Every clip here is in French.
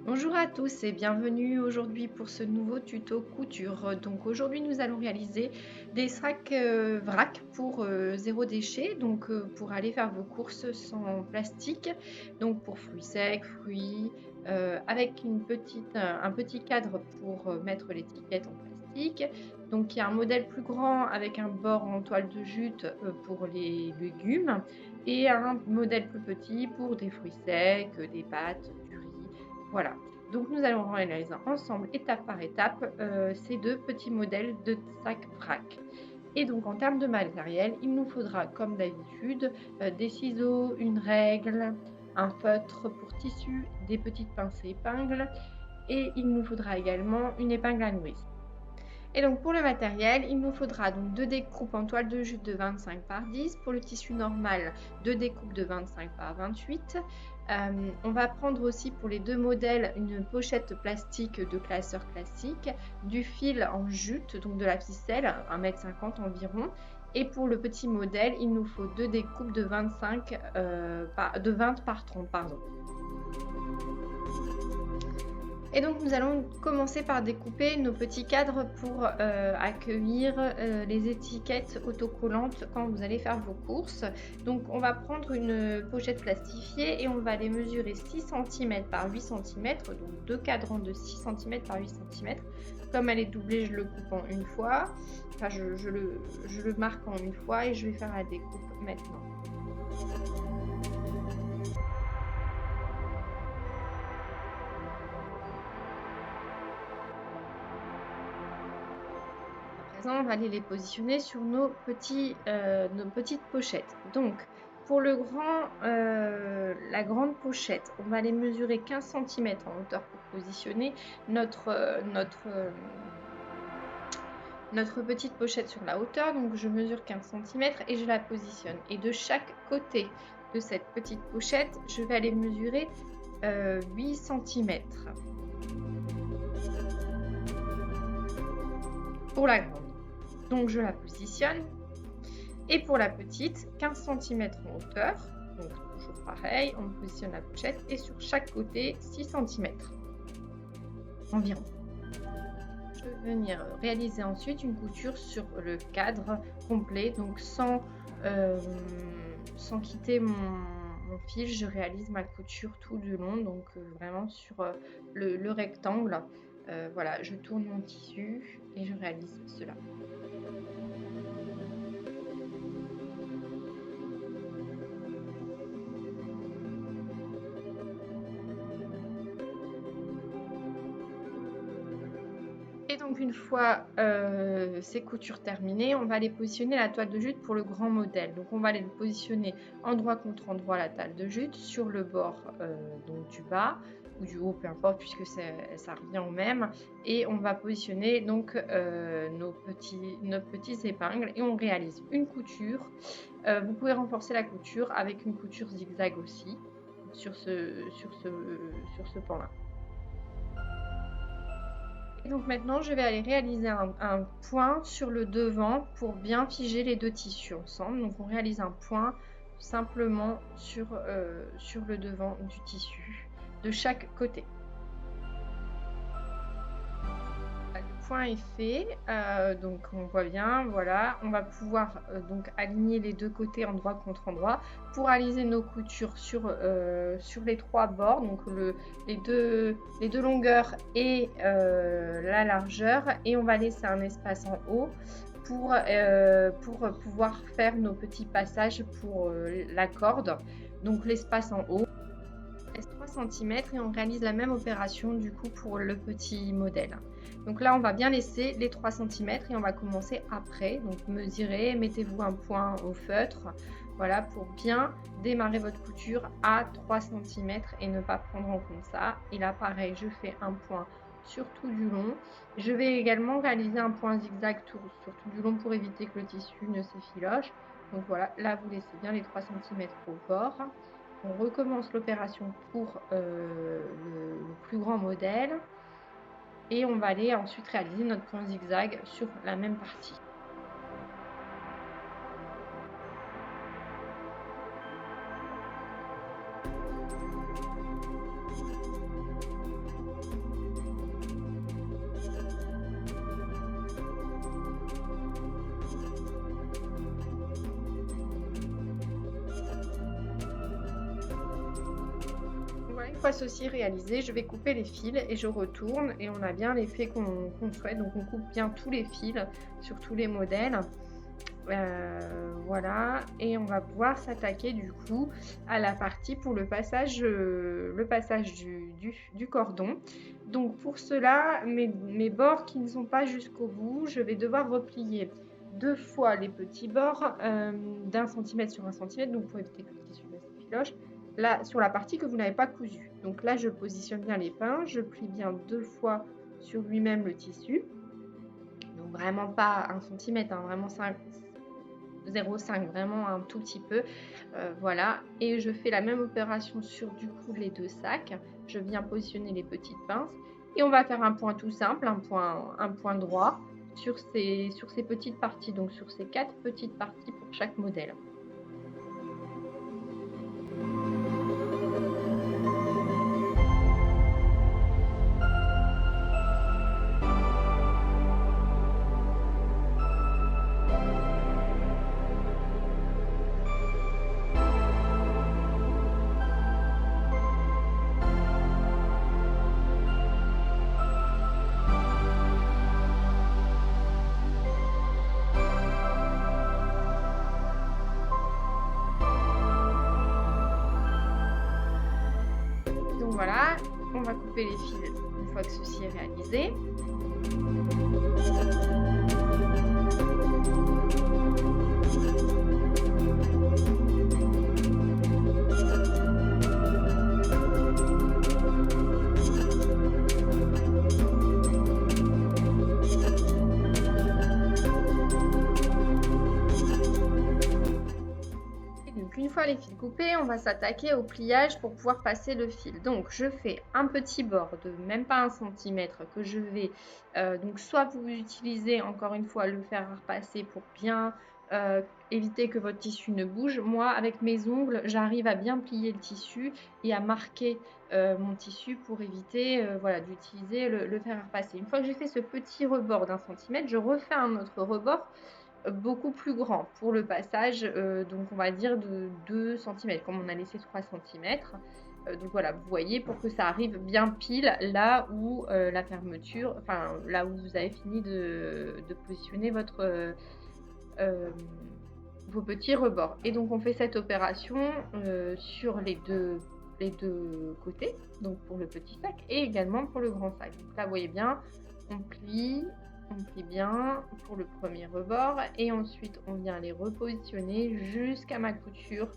Bonjour à tous et bienvenue aujourd'hui pour ce nouveau tuto couture. Donc aujourd'hui nous allons réaliser des sacs vrac pour zéro déchet, donc pour aller faire vos courses sans plastique, donc pour fruits secs, fruits, avec un petit cadre pour mettre l'étiquette en plastique. Donc il y a un modèle plus grand avec un bord en toile de jute pour les légumes et un modèle plus petit pour des fruits secs, des pâtes, du riz. Voilà, donc nous allons réaliser ensemble, étape par étape, ces deux petits modèles de sac vrac. Et donc en termes de matériel, il nous faudra comme d'habitude des ciseaux, une règle, un feutre pour tissu, des petites pinces et épingles, et il nous faudra également une épingle à nourrice. Et donc pour le matériel, il nous faudra donc 2 découpes en toile de jute de 25 par 10. Pour le tissu normal, 2 découpes de 25 par 28. On va prendre aussi pour les deux modèles une pochette plastique de classeur classique, du fil en jute, donc de la ficelle, 1,50 m environ. Et pour le petit modèle, il nous faut 2 découpes de 20 par 30, pardon. Et donc nous allons commencer par découper nos petits cadres pour accueillir les étiquettes autocollantes quand vous allez faire vos courses. Donc on va prendre une pochette plastifiée et on va les mesurer 6 cm par 8 cm, donc deux cadrans de 6 cm par 8 cm. Comme elle est doublée, je le coupe en une fois, enfin je le marque en une fois et je vais faire la découpe maintenant. On va aller les positionner sur nos petites pochettes. Donc, pour la grande pochette, on va les mesurer 15 cm en hauteur pour positionner notre petite pochette sur la hauteur. Donc, je mesure 15 cm et je la positionne. Et de chaque côté de cette petite pochette, je vais aller mesurer 8 cm. Pour la grande. Donc je la positionne. Et pour la petite, 15 cm en hauteur. Donc toujours pareil, on positionne la pochette et sur chaque côté 6 cm environ. Je vais venir réaliser ensuite une couture sur le cadre complet, donc sans quitter mon fil, je réalise ma couture tout du long, donc vraiment sur le rectangle. Voilà, je tourne mon tissu et je réalise cela. Et donc une fois ces coutures terminées, on va les positionner la toile de jute pour le grand modèle. Donc on va les positionner endroit contre endroit la toile de jute sur le bord donc du bas ou du haut, peu importe, puisque ça revient au même. Et on va positionner donc nos petits épingles et on réalise une couture. Vous pouvez renforcer la couture avec une couture zigzag aussi sur ce pan-là. Et donc maintenant, je vais aller réaliser un point sur le devant pour bien figer les deux tissus ensemble. Donc on réalise un point simplement sur le devant du tissu de chaque côté. Le point est fait, donc on voit bien, voilà, on va pouvoir donc aligner les deux côtés endroit contre endroit pour réaliser nos coutures sur les trois bords, donc les deux longueurs et la largeur, et on va laisser un espace en haut pour pouvoir faire nos petits passages pour la corde. Donc l'espace en haut laisse 3 cm et on réalise la même opération du coup pour le petit modèle. Donc là on va bien laisser les 3 cm et on va commencer après. Donc mesurez, mettez-vous un point au feutre, voilà, pour bien démarrer votre couture à 3 cm et ne pas prendre en compte ça. Et là pareil, je fais un point sur tout du long. Je vais également réaliser un point zigzag sur tout du long pour éviter que le tissu ne s'effiloche. Donc voilà, là vous laissez bien les 3 cm au bord. On recommence l'opération pour le plus grand modèle et on va aller ensuite réaliser notre point zigzag sur la même partie. fois ceci réalisé, je vais couper les fils et je retourne et on a bien l'effet qu'on souhaite. Donc on coupe bien tous les fils sur tous les modèles. Voilà, et on va pouvoir s'attaquer du coup à la partie pour le passage du cordon. Donc pour cela, mes bords qui ne sont pas jusqu'au bout, je vais devoir replier 2 fois les petits bords d'1 cm sur 1 cm, donc pour éviter que le tissu s'effiloche. Là, sur la partie que vous n'avez pas cousue. Donc là, je positionne bien les pins, je plie bien 2 fois sur lui-même le tissu. Donc vraiment pas 1 cm, hein, vraiment 0,5, vraiment un tout petit peu. Voilà, et je fais la même opération sur du coup les 2 sacs. Je viens positionner les petites pinces et on va faire un point tout simple, un point droit sur ces petites parties, donc sur ces 4 petites parties pour chaque modèle. Donc voilà, on va couper les fils une fois que ceci est réalisé. Une fois les fils coupés, on va s'attaquer au pliage pour pouvoir passer le fil. Donc je fais un petit bord de même pas 1 cm que je vais, donc soit vous utilisez encore une fois le fer à repasser pour bien éviter que votre tissu ne bouge. Moi avec mes ongles, j'arrive à bien plier le tissu et à marquer mon tissu pour éviter voilà, d'utiliser le fer à repasser. Une fois que j'ai fait ce petit rebord d'1 cm, je refais un autre rebord beaucoup plus grand pour le passage, donc on va dire de 2 cm, comme on a laissé 3 cm. Donc voilà, vous voyez, pour que ça arrive bien pile là où la fermeture, enfin là où vous avez fini de positionner vos petits rebords. Et donc on fait cette opération sur les deux côtés, donc pour le petit sac et également pour le grand sac. Donc là, vous voyez bien, on plie bien pour le premier rebord et ensuite on vient les repositionner jusqu'à ma couture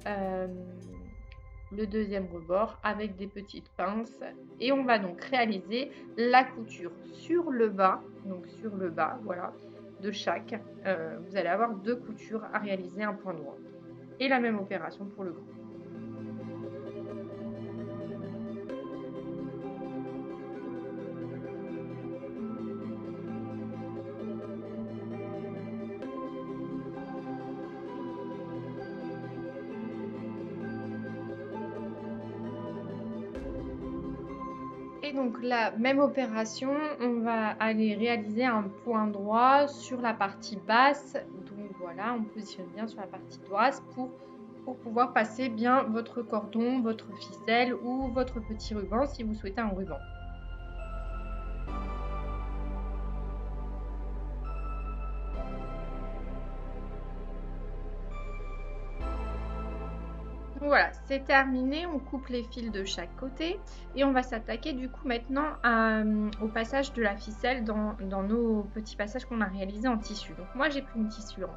le deuxième rebord avec des petites pinces et on va donc réaliser la couture sur le bas, donc sur le bas, voilà, de chaque. Vous allez avoir 2 coutures à réaliser, un point droit et la même opération pour le grand. Et donc la même opération, on va aller réaliser un point droit sur la partie basse. Donc voilà, on positionne bien sur la partie basse pour pouvoir passer bien votre cordon, votre ficelle ou votre petit ruban si vous souhaitez un ruban. Voilà, c'est terminé, on coupe les fils de chaque côté et on va s'attaquer du coup maintenant au passage de la ficelle dans nos petits passages qu'on a réalisés en tissu. Donc moi j'ai pris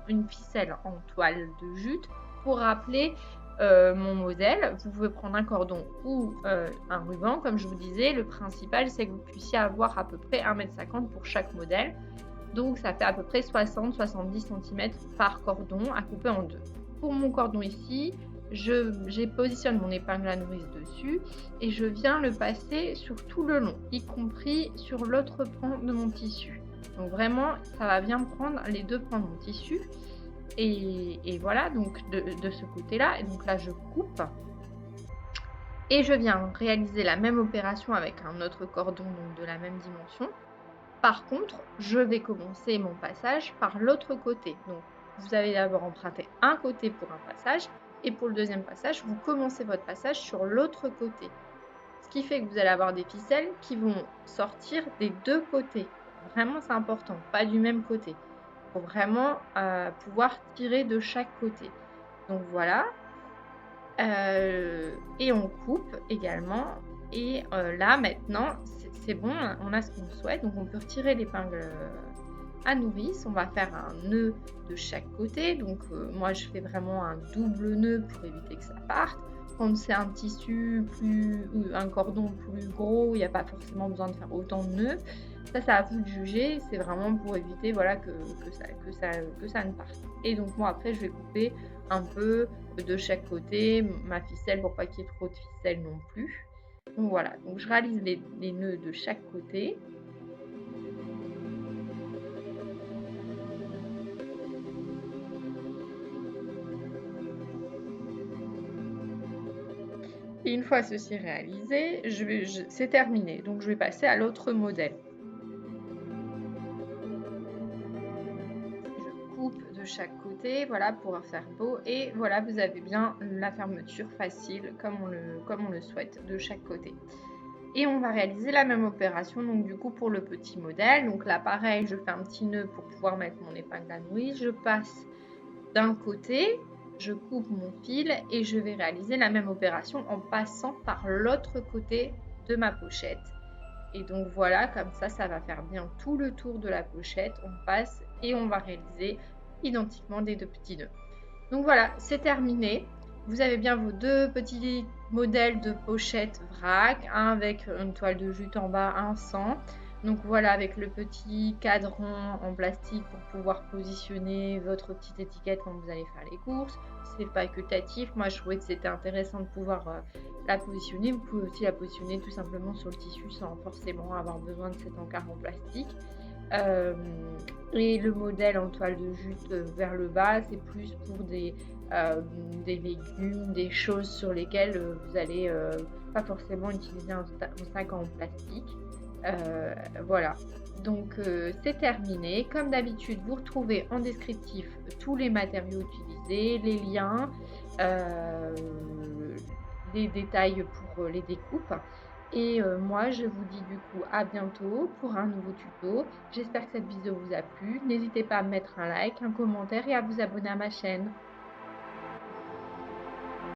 une ficelle en toile de jute pour rappeler mon modèle. Vous pouvez prendre un cordon ou un ruban, comme je vous disais. Le principal c'est que vous puissiez avoir à peu près 1,50 m pour chaque modèle. Donc ça fait à peu près 60-70 cm par cordon à couper en deux. Pour mon cordon ici, je positionne mon épingle à nourrice dessus et je viens le passer sur tout le long, y compris sur l'autre pan de mon tissu. Donc vraiment, ça va bien prendre les 2 pans de mon tissu. Et voilà, donc de ce côté-là. Et donc là, je coupe. Et je viens réaliser la même opération avec un autre cordon donc de la même dimension. Par contre, je vais commencer mon passage par l'autre côté. Donc, vous allez d'abord emprunter un côté pour un passage. Et pour le deuxième passage, vous commencez votre passage sur l'autre côté. Ce qui fait que vous allez avoir des ficelles qui vont sortir des deux côtés. Vraiment, c'est important, pas du même côté. Il faut vraiment pouvoir tirer de chaque côté. Donc voilà. Et on coupe également. Et là, maintenant, c'est bon, on a ce qu'on souhaite. Donc on peut retirer l'épingle à nourrice. On va faire un nœud de chaque côté. Donc moi, je fais vraiment un double nœud pour éviter que ça parte. Quand c'est un tissu un cordon plus gros, il n'y a pas forcément besoin de faire autant de nœuds. Ça, c'est à vous de juger. C'est vraiment pour éviter voilà, que ça ne parte. Et donc moi, après, je vais couper un peu de chaque côté ma ficelle pour pas qu'il y ait trop de ficelle non plus. Donc voilà, donc je réalise les nœuds de chaque côté. Et une fois ceci réalisé, c'est terminé. Donc je vais passer à l'autre modèle. Je coupe de chaque côté, voilà, pour faire beau. Et voilà, vous avez bien la fermeture facile comme on le souhaite de chaque côté. Et on va réaliser la même opération donc du coup pour le petit modèle. Donc là pareil, je fais un petit nœud pour pouvoir mettre mon épingle à nourrice. Je passe d'un côté, je coupe mon fil et je vais réaliser la même opération en passant par l'autre côté de ma pochette. Et donc voilà, comme ça va faire bien tout le tour de la pochette. On passe et on va réaliser identiquement des deux petits nœuds. Donc voilà, c'est terminé. Vous avez bien vos deux petits modèles de pochette vrac, un avec une toile de jute en bas, un sans. Donc voilà, avec le petit cadran en plastique pour pouvoir positionner votre petite étiquette quand vous allez faire les courses. C'est facultatif. Moi, je trouvais que c'était intéressant de pouvoir la positionner. Vous pouvez aussi la positionner tout simplement sur le tissu sans forcément avoir besoin de cet encart en plastique. Et le modèle en toile de jute vers le bas, c'est plus pour des légumes, des choses sur lesquelles vous allez pas forcément utiliser un sac en plastique. Voilà, donc c'est terminé. Comme d'habitude, vous retrouvez en descriptif tous les matériaux utilisés, les liens, des détails pour les découpes. Et moi, je vous dis du coup à bientôt pour un nouveau tuto. J'espère que cette vidéo vous a plu. N'hésitez pas à mettre un like, un commentaire et à vous abonner à ma chaîne.